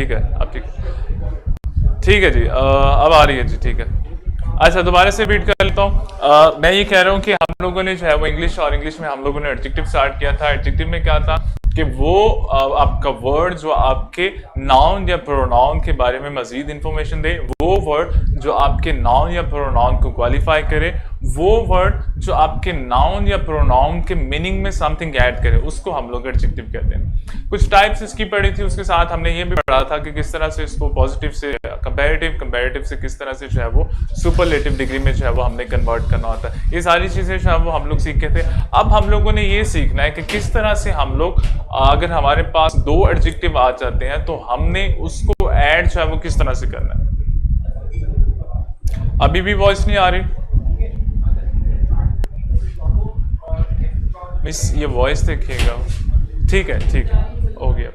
ठीक है, अब ठीक है जी। अब आ रही है जी, ठीक है। अच्छा, दोबारा से रिपीट कर लेता हूँ। मैं ये कह रहा हूँ कि हम लोगों ने जो है वो इंग्लिश, और इंग्लिश में हम लोगों ने एडजेक्टिव स्टार्ट किया था। एडजेक्टिव में क्या था कि वो आपका वर्ड जो आपके नाउन या प्रोनाउन के बारे में मजीद इंफॉर्मेशन दे, वो वर्ड जो आपके नाउन या प्रोनाउन को क्वालिफाई करे, वो वर्ड जो आपके नाउन या प्रोनाउन के मीनिंग में समथिंग ऐड करे, उसको हम लोग एडजेक्टिव कहते हैं। कुछ टाइप्स इसकी पढ़ी थी, उसके साथ हमने ये भी पढ़ा था कि किस तरह से इसको पॉजिटिव से कंपैरेटिव, कंपैरेटिव से किस तरह से जो है वो सुपरलेटिव डिग्री में जो है वो हमने कन्वर्ट करना होता है। ये सारी चीजें जो है वो हम लोग सीखे थे। अब हम लोगों ने ये सीखना है कि किस तरह से हम लोग, अगर हमारे पास दो एडजेक्टिव आ जाते हैं तो हमने उसको ऐड जो है वो किस तरह से करना है। अभी भी वॉइस नहीं आ रही मिस, ये वॉइस देखिएगा। ठीक है, ठीक है, हो गया।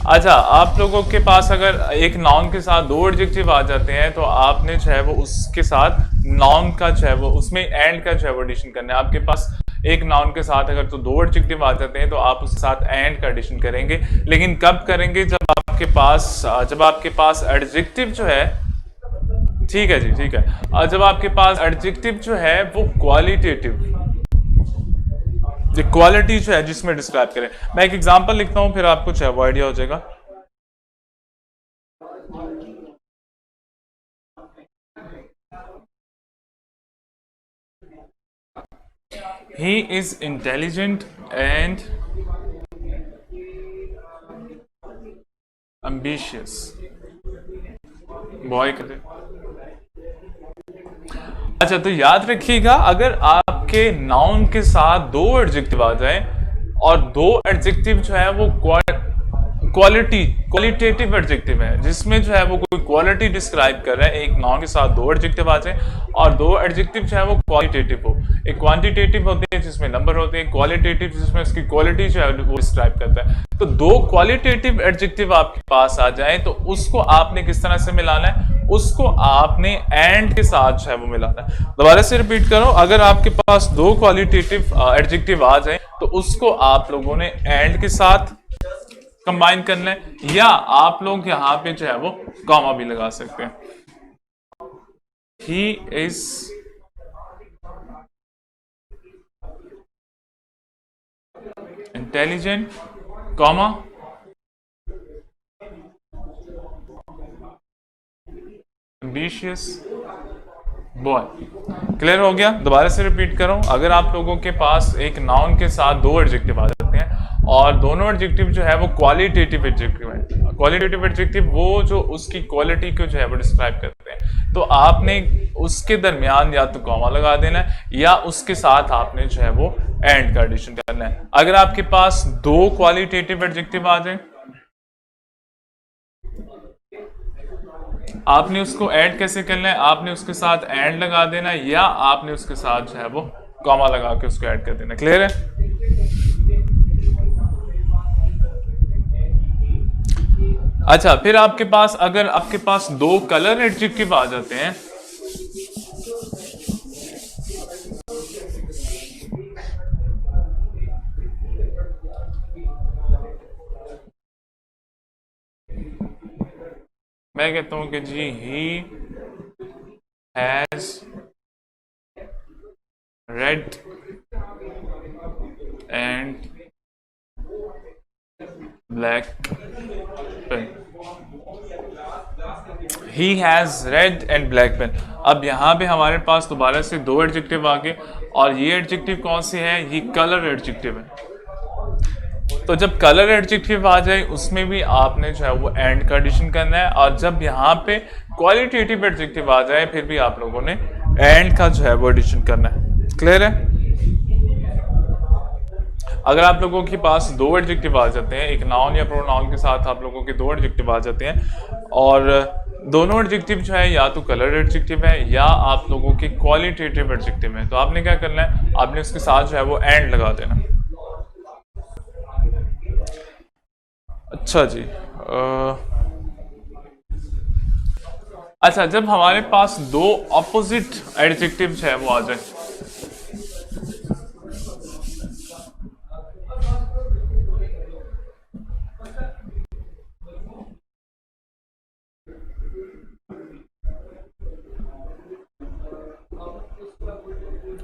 अच्छा, आप लोगों के पास अगर एक नाउन के साथ दो एडजेक्टिव आ जाते हैं तो आपने जो है वो उसके साथ नाउन का जो है वो उसमें एंड का जो है वो एडिशन करना है। आपके पास एक नाउन के साथ अगर तो दो एडजेक्टिव आ जाते हैं तो आप उसके साथ एंड का एडिशन करेंगे। लेकिन कब करेंगे? जब आपके पास एडजेक्टिव जो है, ठीक है जी, ठीक है, जब आपके पास एडजेक्टिव जो है वो क्वालिटेटिव, क्वालिटी जो है जिसमें डिस्क्राइब करें। मैं एक एग्जांपल लिखता हूं, फिर आपको जो है वो आइडिया हो जाएगा। He is intelligent and ambitious. Boy कहते। अच्छा, तो याद रखिएगा, अगर आपके नाउन के साथ दो एडजेक्टिव आ जाए और दो एडजेक्टिव जो है वो क्वालिटेटिव एडजेक्टिव है, जिसमें जो है वो कोई क्वालिटी डिस्क्राइब कर रहा है, एक नाउन के साथ दो एडजेक्टिव आ जाए और दो एडजेक्टिव जो है वो क्वालिटेटिव हो। एक क्वांटिटेटिव होते हैं जिसमें नंबर होते हैं, क्वालिटेटिव जिसमें उसकी क्वालिटी जो है वो डिस्क्राइब करता है। तो दो क्वालिटेटिव एडजेक्टिव आपके पास आ जाए तो उसको आपने किस तरह से मिलाना है? उसको आपने एंड के साथ जो है वो मिलाना है। दोबारा से रिपीट करो, अगर आपके पास दो क्वालिटेटिव एडजेक्टिव आ जाए तो उसको आप लोगों ने एंड के साथ कंबाइन करना है, या आप लोग यहां पे जो है वो कॉमा भी लगा सकते हैं। He is intelligent, comma, ambitious boy. Clear हो गया? दोबारा से रिपीट कर रहा हूं, अगर आप लोगों के पास एक नाउन के साथ दो एडजेक्टिव आ जाते हैं और दोनों एडजेक्टिव जो है वो क्वालिटेटिव एडजेक्टिव है, क्वालिटेटिव एडजेक्टिव वो जो उसकी क्वालिटी को जो है वो डिस्क्राइब करते हैं, तो आपने उसके दरमियान या तो कॉमा लगा देना है या उसके साथ आपने जो है वो एंड का एडिशन करना है। अगर आपके पास दो क्वालिटेटिव एडजेक्टिव आ जाए, आपने उसको ऐड कैसे करना है? आपने उसके साथ एंड लगा देना है या आपने उसके साथ जो है वो कॉमा लगा के उसको ऐड कर देना। क्लियर है? अच्छा, फिर आपके पास अगर आपके पास दो कलर एडजेक्टिव आ जाते हैं, मैं कहता हूं कि जी he has red and black pen. He has red and black pen. अब यहां पे हमारे पास दोबारा से दो एडजेक्टिव आ गए और ये एडजेक्टिव कौन से है? ये कलर एडजेक्टिव है। तो जब कलर एडजेक्टिव आ जाए उसमें भी आपने जो है वो एंड का एडिशन करना है, और जब यहाँ पे क्वालिटेटिव एडजेक्टिव आ जाए फिर भी आप लोगों ने एंड का जो है वो एडिशन करना है। क्लियर है? अगर आप लोगों के पास दो एडजेक्टिव आ जाते हैं, एक नाउन या प्रोनाउन के साथ आप लोगों के दो एडजेक्टिव आ जाते हैं और दोनों एडजेक्टिव जो है या तो कलर एडजेक्टिव है या आप लोगों के क्वालिटेटिव एडजेक्टिव है, तो आपने क्या करना है? आपने उसके साथ जो है वो एंड लगा देना। अच्छा जी। अच्छा, जब हमारे पास दो ऑपोजिट एडजेक्टिव है वो आ जाए,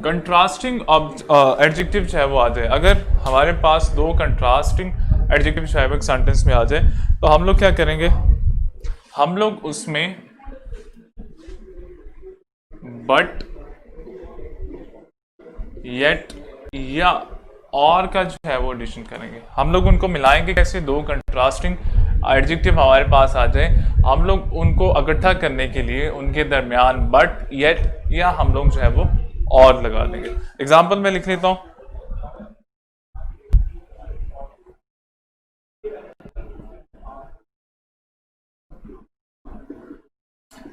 कंट्रास्टिंग एडजेक्टिव जो है वो आ जाए, अगर हमारे पास दो कंट्रास्टिंग एडजेक्टिव जो है वो एक सेंटेंस में आ जाए, तो हम लोग क्या करेंगे, हम लोग उसमें बट, येट या और का जो है वो एडिशन करेंगे। हम लोग उनको मिलाएंगे कैसे, दो कंट्रास्टिंग एडजेक्टिव हमारे पास आ जाए, हम लोग उनको इकट्ठा करने के लिए उनके दरमियान बट, येट या हम लोग जो है वो और लगा देंगे। एग्जाम्पल में लिख लेता हूं,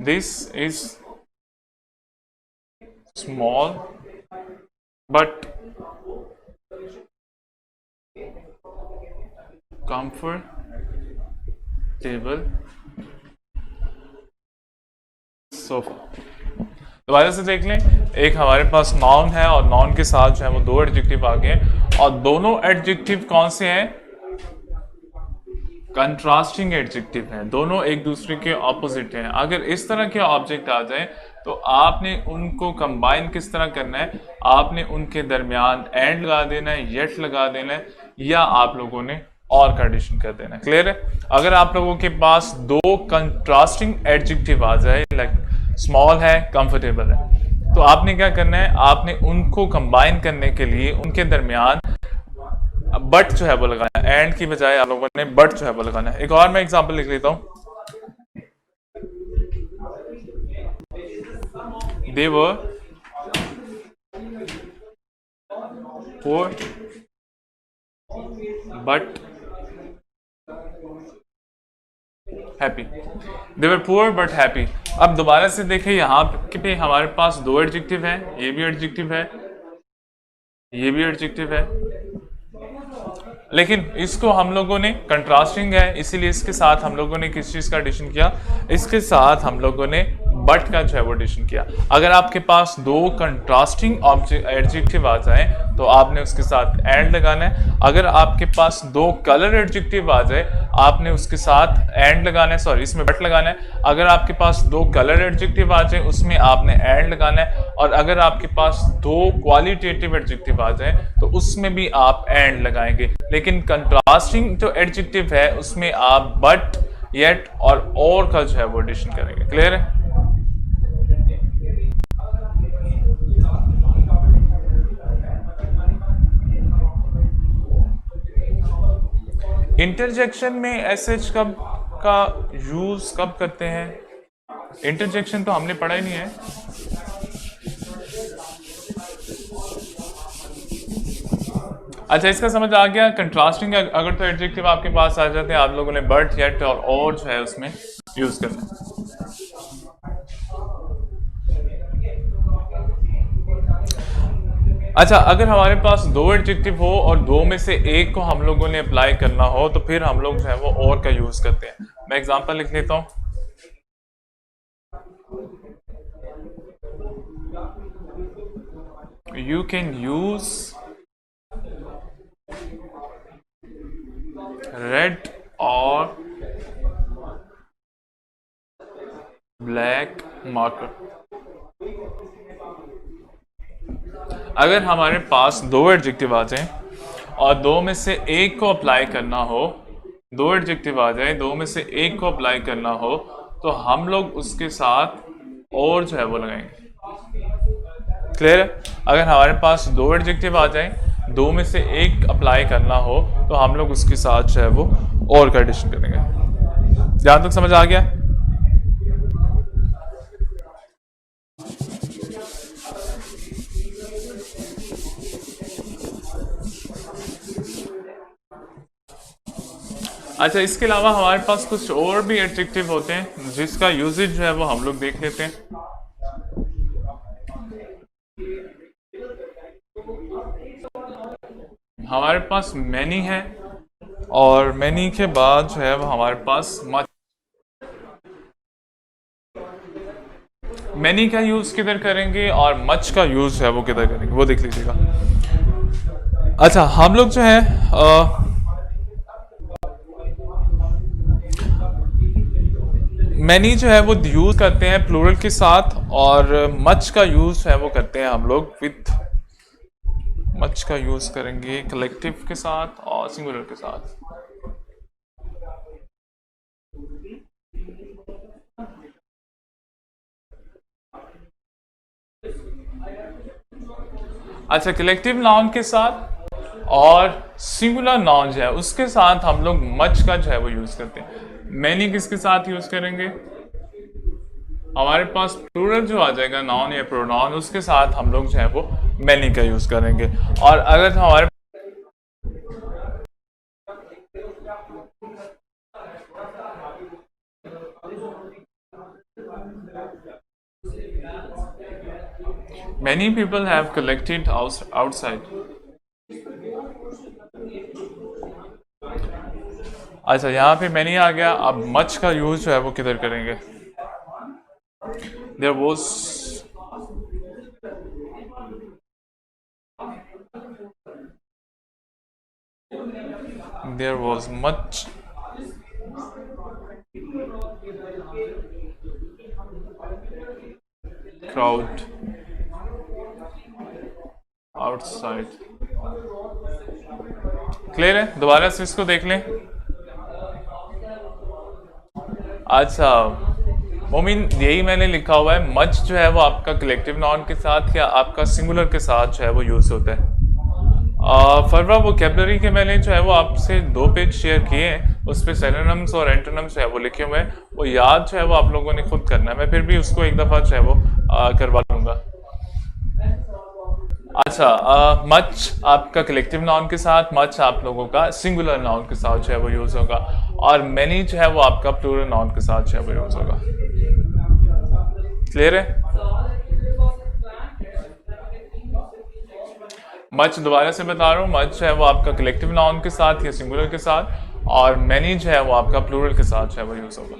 this is small but comfortable sofa. दोबारा से देख लें, एक हमारे पास नाउन है और नाउन के साथ जो है वो दो एडजेक्टिव आ गए हैं, और दोनों एडजेक्टिव कौन से हैं, कंट्रास्टिंग एडजेक्टिव हैं, दोनों एक दूसरे के ऑपोजिट हैं। अगर इस तरह के ऑब्जेक्ट आ जाए तो आपने उनको कंबाइन किस तरह करना है, आपने उनके दरमियान एंड लगा देना है, येट लगा देना है, या आप लोगों ने और का एडिशन कर देना है। क्लियर है? अगर आप लोगों के पास दो कंट्रास्टिंग एडजेक्टिव आ जाए, लाइक स्मॉल है, कंफर्टेबल है, तो आपने क्या करना है, आपने उनको कंबाइन करने के लिए उनके दरमियान बट जो है वो लगाना है, एंड की बजाय आप लोगों ने बट जो है वो लगाना है। एक और मैं एग्जांपल लिख लेता हूं, they were poor but happy, they were poor but happy. अब दोबारा से देखें, यहाँ पे हमारे पास दो एडजेक्टिव हैं, ये भी एडजेक्टिव है, ये भी एडजेक्टिव है, लेकिन इसको हम लोगों ने कंट्रास्टिंग है इसीलिए इसके साथ हम लोगों ने किस चीज का एडिशन किया, इसके साथ हम लोगों ने बट का जो है वो एडिशन किया। अगर आपके पास दो कंट्रास्टिंग एडजेक्टिव आ जाए तो आपने उसके साथ एंड लगाना है, अगर आपके पास दो कलर एडजेक्टिव आ जाए आपने उसके साथ एंड लगाना है, सॉरी इसमें बट लगाना है। अगर आपके पास दो कलर एडजेक्टिव आ जाए उसमें आपने एंड लगाना है, और अगर आपके पास दो क्वालिटेटिव एडजेक्टिव आ जाए तो उसमें भी आप एंड लगाएंगे। लेकिन कंट्रास्टिंग जो एडजेक्टिव है उसमें आप बट, येट और का जो है वो एडिशन करेंगे। क्लियर है? इंटरजेक्शन में एसएच कब का यूज कब करते हैं? इंटरजेक्शन तो हमने पढ़ा ही नहीं है। अच्छा, इसका समझ आ गया। कंट्रास्टिंग अगर तो एडजेक्टिव आपके पास आ जाते हैं, आप लोगों ने बट, येट और जो है उसमें यूज करना है। अच्छा, अगर हमारे पास दो एडजेक्टिव हो और दो में से एक को हम लोगों ने अप्लाई करना हो तो फिर हम लोग जो है वो और का यूज करते हैं। मैं एग्जांपल लिख लेता हूं, यू कैन यूज रेड और ब्लैक मार्कर। अगर हमारे पास दो एडजेक्टिव आ जाएं और दो में से एक को अप्लाई करना हो, दो एडजेक्टिव आ जाए, दो में से एक को अप्लाई करना हो, तो हम लोग उसके साथ और जो है वो लगाएंगे। क्लियर है? अगर हमारे पास दो एडजेक्टिव आ जाए, दो में से एक अप्लाई करना हो तो हम लोग उसके साथ जो है वो और का एडिशन करेंगे। जहां तक समझ आ गया? अच्छा, इसके अलावा हमारे पास कुछ और भी एडजेक्टिव होते हैं जिसका यूजेज जो है वो हम लोग देख लेते हैं। हमारे पास मैनी है और मैनी के बाद जो है वो हमारे पास मच। मैनी का यूज किधर करेंगे और मच का यूज है वो किधर करेंगे वो देख लीजिएगा। अच्छा, हम लोग जो है मैनी जो है वो यूज करते हैं प्लूरल के साथ, और मच का यूज है वो करते हैं हम लोग विथ मच का यूज करेंगे कलेक्टिव के साथ और सिंगुलर के साथ। अच्छा, कलेक्टिव नाउन के साथ और सिंगुलर नाउन जो है उसके साथ हम लोग मच का जो है वो यूज करते हैं। मैनी किसके साथ यूज करेंगे? हमारे पास प्लूरल जो आ जाएगा नाउन या प्रोनाउन, उसके साथ हम लोग जो है वो मैनी का यूज करेंगे। और अगर हमारे many people have collected outside। अच्छा, यहाँ पे many आ गया। अब much का यूज जो है वो किधर करेंगे? there was much crowd outside। Clear है? दोबारा से इसको देख लें। अच्छा मोमिन, यही मैंने लिखा हुआ है, मच जो है वो आपका कलेक्टिव नाउन के साथ या आपका सिंगुलर के साथ जो है वो यूज होता है। फरवा वोकैबुलरी के मैंने जो है वो आपसे 2 पेज शेयर किए हैं, उस पर सिनोनिम्स और एंटोनिम्स जो है वो लिखे हुए हैं, वो याद जो है वो आप लोगों ने खुद करना है। मैं फिर भी उसको एक दफ़ा जो है वो करवा लूँगा। अच्छा, मच आपका कलेक्टिव नाउन के साथ, मच आप लोगों का सिंगुलर नाउन के साथ जो है वो यूज होगा, और मैनी जो है वो आपका प्लूरल नाउन के साथ जो है वो यूज होगा। क्लियर है? मच दोबारा से बता रहा हूँ, मच है वो आपका कलेक्टिव नाउन के साथ या सिंगुलर के साथ, और मैनी जो है वो आपका प्लूरल के साथ जो है वो यूज होगा।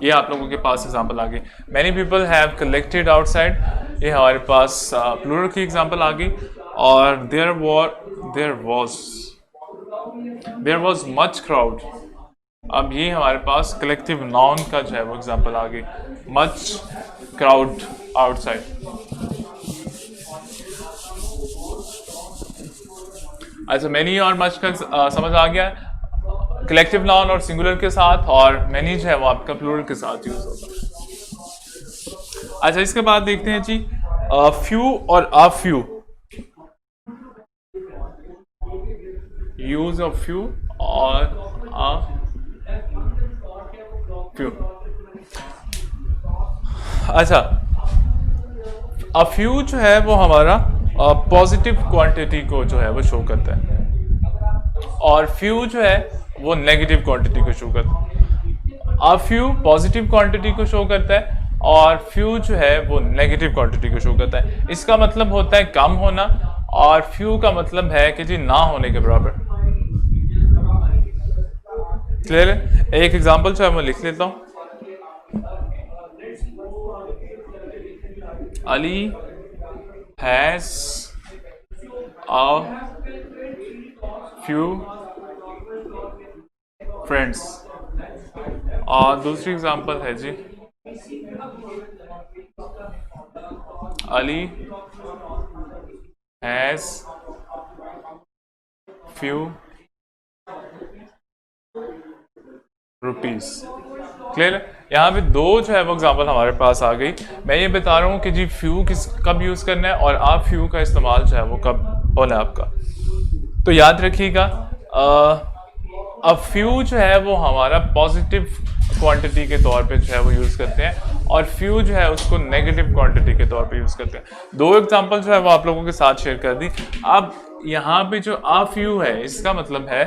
ये आप लोगों के पास एग्जांपल आ गई। Many people have collected outside, ये हमारे पास प्लूरल की एग्जांपल आ गई। और देयर वाज मच क्राउड, अब ये हमारे पास कलेक्टिव नाउन का जो है वो एग्जांपल आ गई, मच क्राउड आउटसाइड। अच्छा, मैनी और मच का समझ आ गया, कलेक्टिव नाउन और सिंगुलर के साथ, और मैनी जो है वो आपका प्लूरल के साथ यूज होगा। अच्छा, इसके बाद देखते हैं जी फ्यू और a few, use of few और अ फ्यू। अच्छा, अ फ्यू जो है वो हमारा पॉजिटिव क्वांटिटी को जो है वो शो करता है, और फ्यू जो है वो नेगेटिव क्वांटिटी को शो करता है। अ फ्यू पॉजिटिव क्वांटिटी को शो करता है, और फ्यू जो है वो नेगेटिव क्वांटिटी को शो करता है। इसका मतलब होता है कम होना, और फ्यू का मतलब है कि जी ना होने के बराबर। क्लियर है? एक एग्जांपल जो है मैं लिख लेता हूं। Ali has a few friends, और दूसरी एग्जांपल है जी Ali has few rupees. Clear? यहाँ पे 2 जो है वो एग्जांपल हमारे पास आ गई। मैं ये बता रहा हूँ कि जी फ्यू कब यूज करना है और आप फ्यू का इस्तेमाल जो है वो कब होना है आपका। तो याद रखिएगा, अब फ्यू जो है वो हमारा पॉजिटिव क्वांटिटी के तौर पे जो है वो यूज करते हैं, और फ्यू जो है उसको नेगेटिव क्वांटिटी के तौर पे यूज करते हैं। 2 एग्जांपल जो है वो आप लोगों के साथ शेयर कर दी। अब यहाँ पे जो अ फ्यू है, इसका मतलब है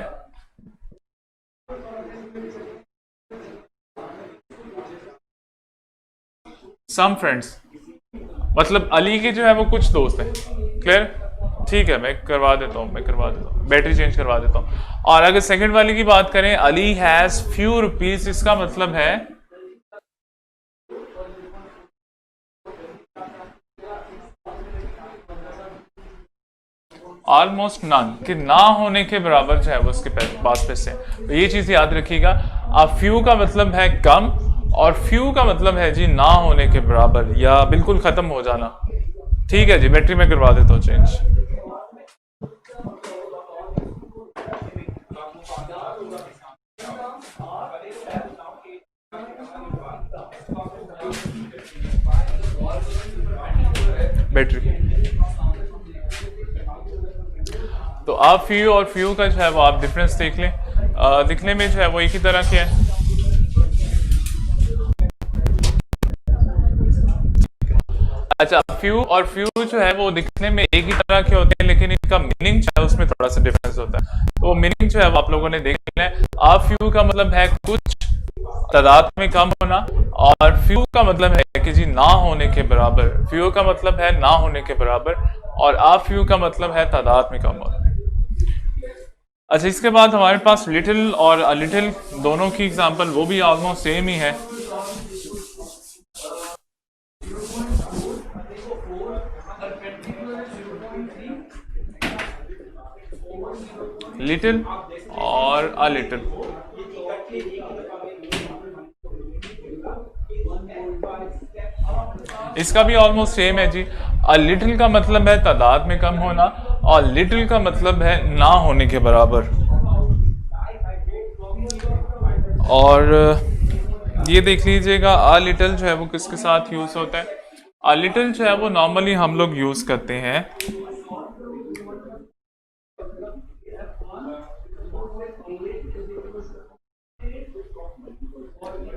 सम फ्रेंड्स, मतलब अली के जो है वो कुछ दोस्त हैं। क्लियर? ठीक है, मैं करवा देता हूँ, बैटरी चेंज करवा देता हूँ। और अगर सेकंड वाली की बात करें, अली हैज फ्यू रुपीज, इसका मतलब है ऑलमोस्ट नन, कि ना होने के बराबर जो है वो उसके पास पैसे हैं। तो ये चीज याद रखिएगा, अब फ्यू का मतलब है कम, और फ्यू का मतलब है जी ना होने के बराबर या बिल्कुल खत्म हो जाना। ठीक है जी, बैटरी में करवा देता हूँ चेंज। बैटरी। तो आप फ्यू और फ्यू का जो है वो आप डिफरेंस देख लें, दिखने में जो है वो एक ही तरह के है। अच्छा, फ्यू और फ्यू जो है वो दिखने में एक ही तरह के होते हैं, लेकिन इनका मीनिंग जो है उसमें थोड़ा सा डिफरेंस होता है। तो मीनिंग जो है वो आप लोगों ने देख लेना है। आ फ्यू का मतलब है कुछ तादाद में कम होना, और फ्यू का मतलब है कि जी ना होने के बराबर। फ्यू का मतलब है ना होने के बराबर, और आ फ्यू का मतलब है तादाद में कम होना। अच्छा, इसके बाद हमारे पास लिटिल और अ लिटिल, दोनों की एग्जांपल वो भी ऑलमोस्ट सेम ही है। लिटिल और अ लिटिल, इसका भी ऑलमोस्ट सेम है जी। अ लिटिल का मतलब है तादाद में कम होना, और लिटिल का मतलब है ना होने के बराबर। और ये देख लीजिएगा, अ लिटिल जो है वो किसके साथ यूज होता है। अ लिटिल जो है वो नॉर्मली हम लोग यूज करते हैं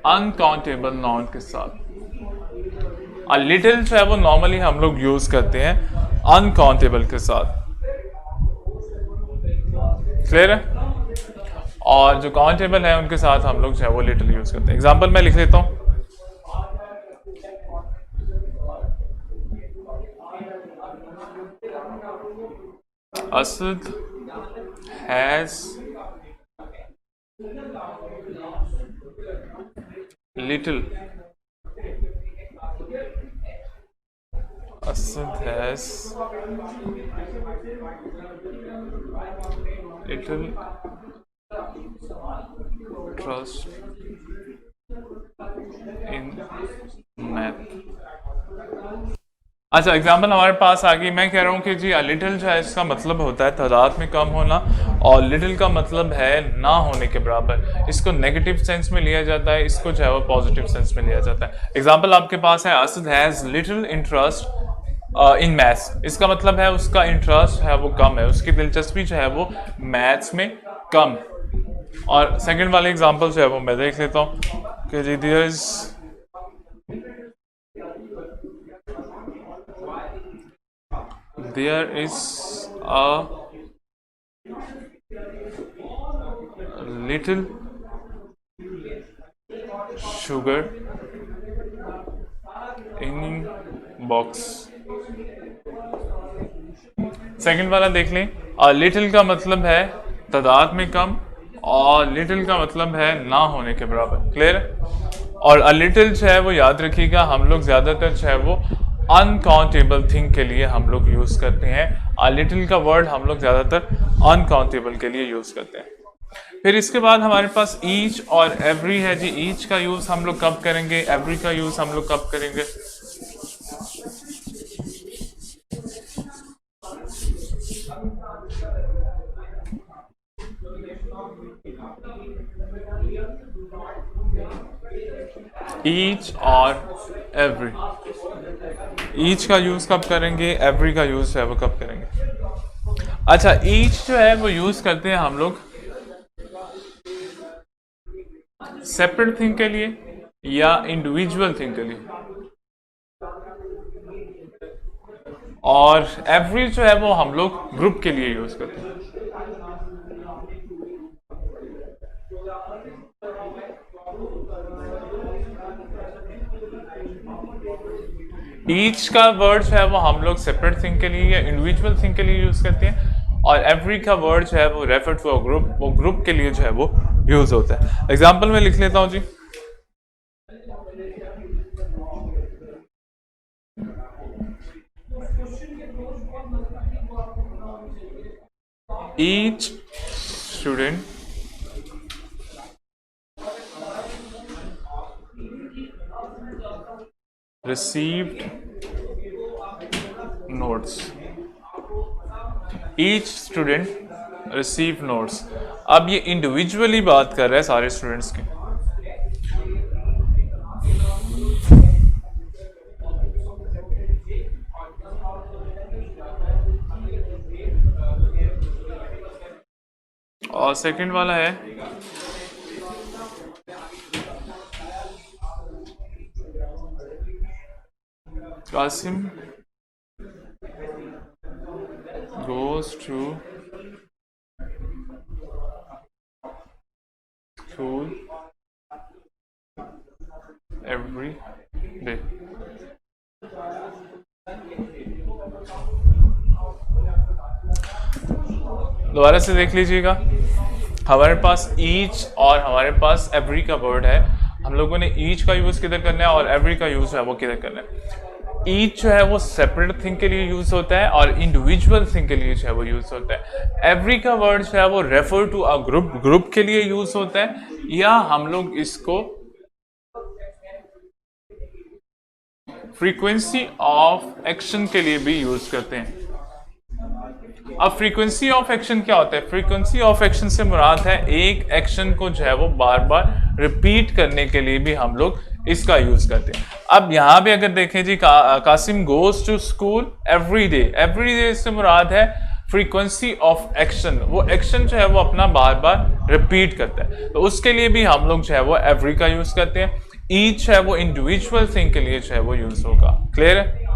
अनकाउंटेबल नाउन के साथ। अ लिटिल जो है वो नॉर्मली हम लोग यूज करते हैं अनकाउंटेबल के साथ। क्लियर है? और जो काउंटेबल है उनके साथ हम लोग जो है वो लिटिल यूज करते हैं। एग्जांपल मैं लिख लेता हूं। Asad has little. Asad has little trust in math. अच्छा, एग्जाम्पल हमारे पास आ गई। मैं कह रहा हूँ कि जी लिटिल जो है इसका मतलब होता है तादाद में कम होना, और लिटिल का मतलब है ना होने के बराबर। इसको नेगेटिव सेंस में लिया जाता है, इसको जो है वो पॉजिटिव सेंस में लिया जाता है। एग्जाम्पल आपके पास है, Asad has little interest in maths. इसका मतलब है उसका इंटरेस्ट है वो कम है, उसकी दिलचस्पी जो है वो मैथ्स में कम। और सेकंड वाले एग्जाम्पल जो है वो मैं देख लेता हूँ कि जी there is a little sugar in box। Second वाला देख लें, लिटिल का मतलब है तादाद में कम, और लिटिल का मतलब है ना होने के बराबर। क्लियर है? और अ लिटिल जो है वो याद रखिएगा, हम लोग ज्यादातर जो है वो अनकाउंटेबल थिंग के लिए हम लोग यूज करते हैं। अ लिटिल का वर्ड हम लोग ज्यादातर अनकाउंटेबल के लिए यूज करते हैं। फिर इसके बाद हमारे पास ईच और एवरी है जी। ईच का यूज हम लोग कब करेंगे, एवरी का यूज हम लोग कब करेंगे? ईच और एवरी। ईच का यूज कब करेंगे, एवरी का यूज है वो कब करेंगे? अच्छा, ईच जो है वो यूज करते हैं हम लोग सेपरेट थिंग के लिए या इंडिविजुअल थिंग के लिए, और एवरी जो है वो हम लोग ग्रुप के लिए यूज करते हैं। ईच का वर्ड जो है वो हम लोग सेपरेट थिंग के लिए या इंडिविजुअल थिंग के लिए यूज करते हैं, और एवरी का वर्ड जो है वो रेफर टू अ ग्रुप, वो ग्रुप के लिए जो है वो यूज होता है। एग्जांपल में लिख लेता हूं जी। Each student received notes। each student receive notes। अब ये इंडिविजुअली बात कर रहा है सारे स्टूडेंट्स की। और सेकंड वाला है Qasim goes to school every day. दोबारा से देख लीजिएगा, हमारे पास ईच और हमारे पास एवरी का वर्ड है। हम लोगों ने ईच का यूज किधर करना है और एवरी का यूज है वो किधर करना है। ईच जो है वो सेपरेट थिंग के लिए यूज होता है और इंडिविजुअल थिंग के लिए जो है वो यूज होता है। एवरी का वर्ड जो है वो refer to a group, group के लिए यूज होता है, या हम लोग इसको फ्रीक्वेंसी ऑफ एक्शन के लिए भी यूज करते हैं। अब फ्रीक्वेंसी ऑफ एक्शन क्या होता है? फ्रीक्वेंसी ऑफ एक्शन से मुराद है एक एक्शन को जो है वो बार बार रिपीट करने के लिए भी हम लोग इसका यूज करते हैं। अब यहाँ पे अगर देखें जी, Qasim goes to school every day से मुराद है फ्रीक्वेंसी ऑफ एक्शन, वो एक्शन जो है वो अपना बार बार रिपीट करता है, तो उसके लिए भी हम लोग जो है वो एवरी का यूज करते हैं। ईच है वो इंडिविजुअल थिंग के लिए जो है वो यूज होगा। क्लियर है?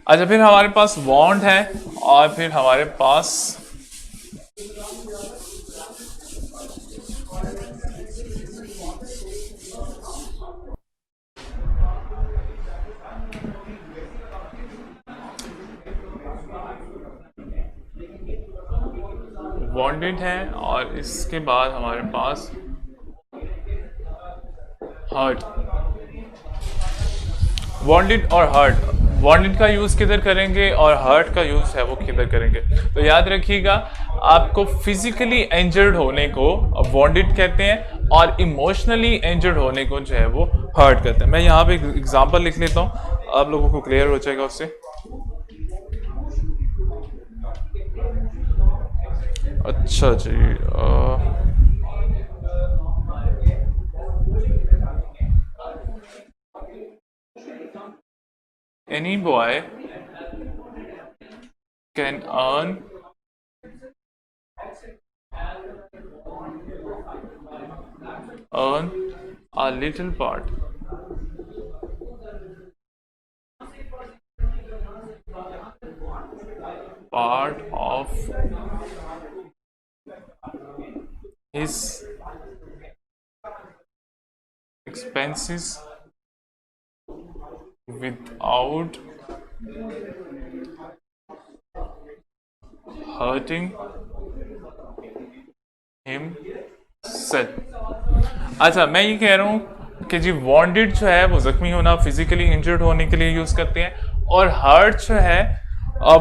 अच्छा, फिर हमारे पास वांट है और फिर हमारे पास वांटेड है और इसके बाद हमारे पास हर्ट। वांटेड और हर्ट, वांटेड का यूज किधर करेंगे और हर्ट का यूज है वो किधर करेंगे? तो याद रखिएगा, आपको फिजिकली इंजर्ड होने को वांटेड कहते हैं और इमोशनली इंजर्ड होने को जो है वो हर्ट कहते हैं। मैं यहाँ पे एग्जांपल लिख लेता हूँ, आप लोगों को क्लियर हो जाएगा उससे। अच्छा जी, any boy can earn a little part of his expenses without hurting himself। अच्छा, मैं ये कह रहा हूँ कि जी वांटेड जो है वो जख्मी होना, फिजिकली इंजर्ड होने के लिए यूज करते हैं, और हर्ट जो है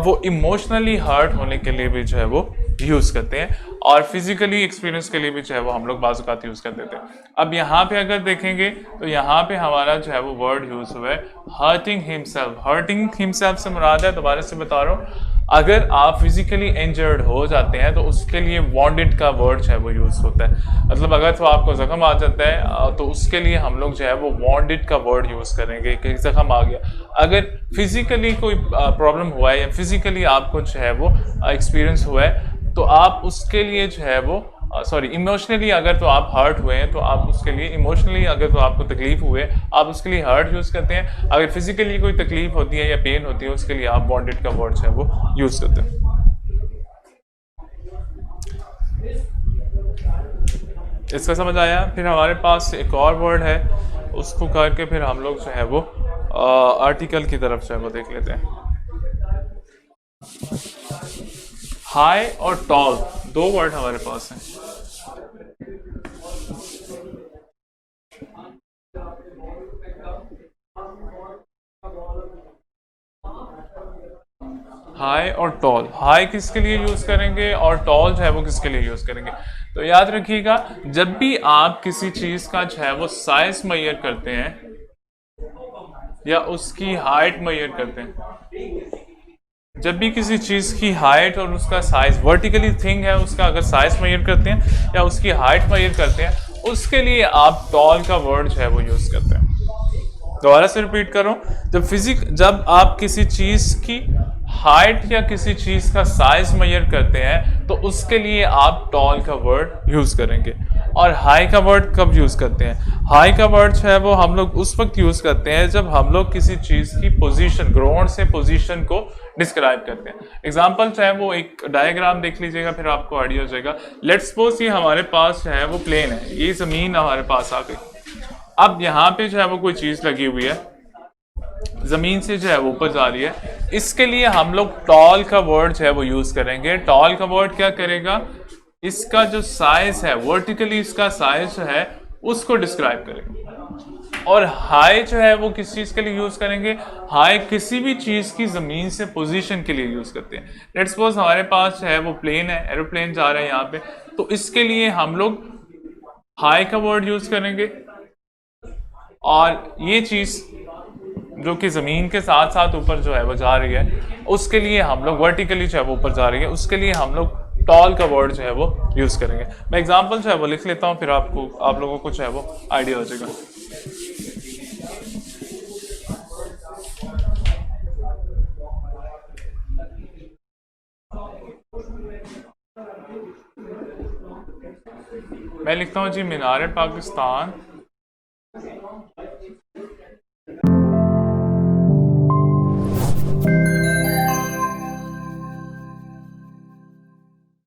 वो इमोशनली हर्ट होने के लिए भी जो है वो यूज करते हैं, और फिजिकली एक्सपीरियंस के लिए भी जो है वो हम लोग बाज़ औक़ात यूज कर देते हैं। अब यहाँ पे अगर देखेंगे तो यहाँ पे हमारा जो है वो वर्ड यूज हुआ है हर्टिंग हिमसेल्फ। हर्टिंग हिमसेल्फ से मुराद है, दोबारा से बता रहा हूँ, अगर आप फिजिकली इंजर्ड हो जाते हैं तो उसके लिए वांटेड का वर्ड जो है वो यूज होता है। मतलब अगर तो आपको जख्म आ जाता है तो उसके लिए हम लोग जो है वो वांटेड का वर्ड यूज करेंगे कि जख्म आ गया। अगर फिजिकली कोई प्रॉब्लम हुआ है या फिजिकली आपको जो है वो एक्सपीरियंस हुआ है तो आप उसके लिए जो है वो इमोशनली अगर तो आप हर्ट हुए हैं तो आप उसके लिए, इमोशनली अगर तो आपको तकलीफ हुए आप उसके लिए हर्ट यूज़ करते हैं। अगर फिजिकली कोई तकलीफ होती है या पेन होती है उसके लिए आप वांटेड का वर्ड है वो यूज़ करते हैं। इसका समझ आया? फिर हमारे पास एक और वर्ड है, उसको करके फिर हम लोग जो है वो आर्टिकल की तरफ जो है वो देख लेते हैं। हाई और टॉल, दो वर्ड हमारे पास हैं। हाई और टॉल, हाई किसके लिए यूज करेंगे और टॉल जो है वो किसके लिए यूज करेंगे? तो याद रखिएगा, जब भी आप किसी चीज का जो है वो साइज मेजर करते हैं या उसकी हाइट मेजर करते हैं, जब भी किसी चीज की हाइट और उसका साइज, वर्टिकली थिंग है उसका अगर साइज मेजर करते हैं या उसकी हाइट मेजर करते हैं, उसके लिए आप टॉल का वर्ड जो है वो यूज करते हैं। दोबारा से रिपीट कर रहा हूं, जब आप किसी चीज की हाइट या किसी चीज का साइज मेजर करते हैं तो उसके लिए आप टॉल का वर्ड यूज करेंगे। और हाई का वर्ड कब यूज करते हैं? हाई का वर्ड जो है वो हम लोग उस वक्त यूज करते हैं जब हम लोग किसी चीज की पोजीशन, ग्राउंड से पोजीशन को डिस्क्राइब करते हैं। एग्जांपल जो है वो एक डायग्राम देख लीजिएगा, फिर आपको आइडिया हो जाएगा। लेट्स सपोज ये हमारे पास जो है वो प्लेन है, ये जमीन हमारे पास आ गई। अब यहाँ पे जो है वो कोई चीज लगी हुई है, जमीन से जो है वो ऊपर जा रही है। इसके लिए हम लोग टॉल का वर्ड जो है वो यूज करेंगे। टॉल का वर्ड क्या करेगा? इसका जो साइज है, वर्टिकली इसका साइज जो है उसको डिस्क्राइब करेगा। और हाई जो है वो किस चीज के लिए यूज करेंगे? हाई किसी भी चीज की जमीन से पोजीशन के लिए यूज करते हैं। लेट्स सपोज हमारे पास जो है वो प्लेन है, एरोप्लेन जा रहा है यहाँ पे, तो इसके लिए हम लोग हाई का वर्ड यूज करेंगे। और ये चीज जो कि जमीन के साथ साथ ऊपर जो है वो जा रही है, उसके लिए हम लोग वर्टिकली जो है वो ऊपर जा रही है, उसके लिए हम लोग टॉल का वर्ड जो है वो यूज करेंगे। मैं एग्जांपल जो है वो लिख लेता हूं, फिर आप लोगों को जो है वो आइडिया हो जाएगा। मैं लिखता हूं जी, मीनार पाकिस्तान